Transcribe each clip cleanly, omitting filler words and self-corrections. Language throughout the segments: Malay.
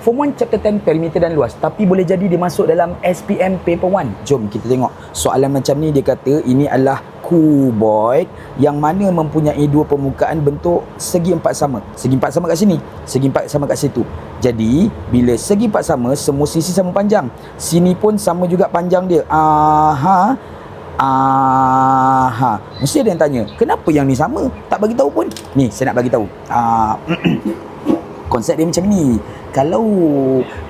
Form 1 Chapter 10 perimeter dan luas, tapi boleh jadi dia masuk dalam SPM Paper 1. Jom kita tengok. Soalan macam ni dia kata ini adalah cuboid yang mana mempunyai dua permukaan bentuk segi empat sama. Segi empat sama kat sini, segi empat sama kat situ. Jadi bila segi empat sama, semua sisi sama panjang. Sini pun sama juga panjang dia. Mesti ada yang tanya, kenapa yang ni sama? Tak bagi tahu pun. Ni saya nak bagi tahu. Konsep dia macam ni. Kalau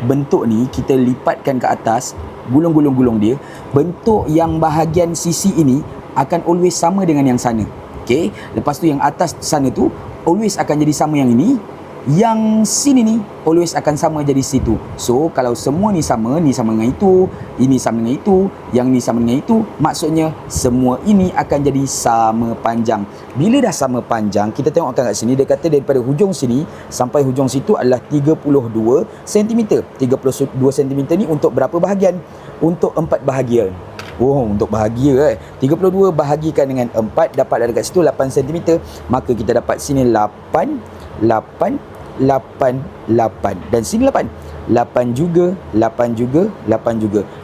bentuk ni kita lipatkan ke atas, gulung-gulung dia, bentuk yang bahagian sisi ini akan always sama dengan yang sana. Okey, lepas tu yang atas sana tu always akan jadi sama yang ini. Yang sini ni always akan sama jadi situ. So kalau semua ni sama dengan itu, ini sama dengan itu, yang ni sama dengan itu, maksudnya semua ini akan jadi sama panjang. Bila dah sama panjang, kita tengokkan kat sini, dia kata daripada hujung sini sampai hujung situ adalah 32 cm. 32 cm ni untuk berapa bahagian? Untuk 4 bahagian. Oh, untuk bahagia 32 bahagikan dengan 4, dapat dekat situ 8 cm. Maka kita dapat sini 8 dan sini 8 juga.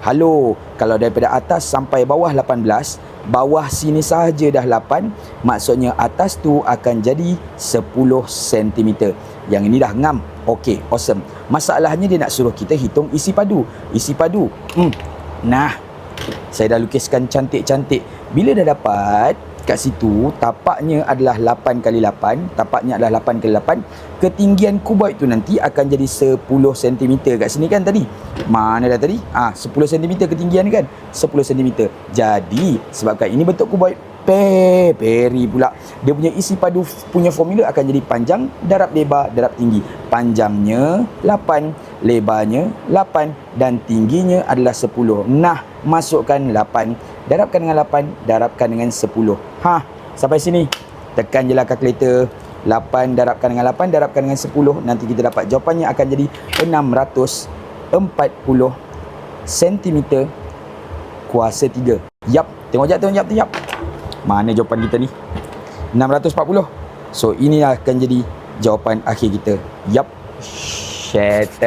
Halo, kalau daripada atas sampai bawah 18, bawah sini sahaja dah 8, maksudnya atas tu akan jadi 10 cm. Yang ini dah ngam. Okey, awesome. Masalahnya dia nak suruh kita hitung isi padu. Nah, saya dah lukiskan cantik-cantik. Bila dah dapat kat situ, tapaknya adalah 8 kali 8, tapaknya adalah 8 kali 8. Ketinggian kuboid tu nanti akan jadi 10 cm kat sini kan tadi. Mana dah tadi? 10 cm ketinggian kan? 10 cm. Jadi sebabkan ini bentuk kuboid peri pula, dia punya isi padu punya formula akan jadi panjang darab lebar darab tinggi. Panjangnya 8, lebarnya 8 dan tingginya adalah 10. Nah, masukkan 8, darabkan dengan 8, darabkan dengan 10. Sampai sini. Tekan je lah kalkulator. 8 darabkan dengan 8, darabkan dengan 10. Nanti kita dapat jawapannya akan jadi 640 cm kuasa 3. Yap, tengok jap. Mana jawapan kita ni? 640. So ini akan jadi jawapan akhir kita. Yap. Settle.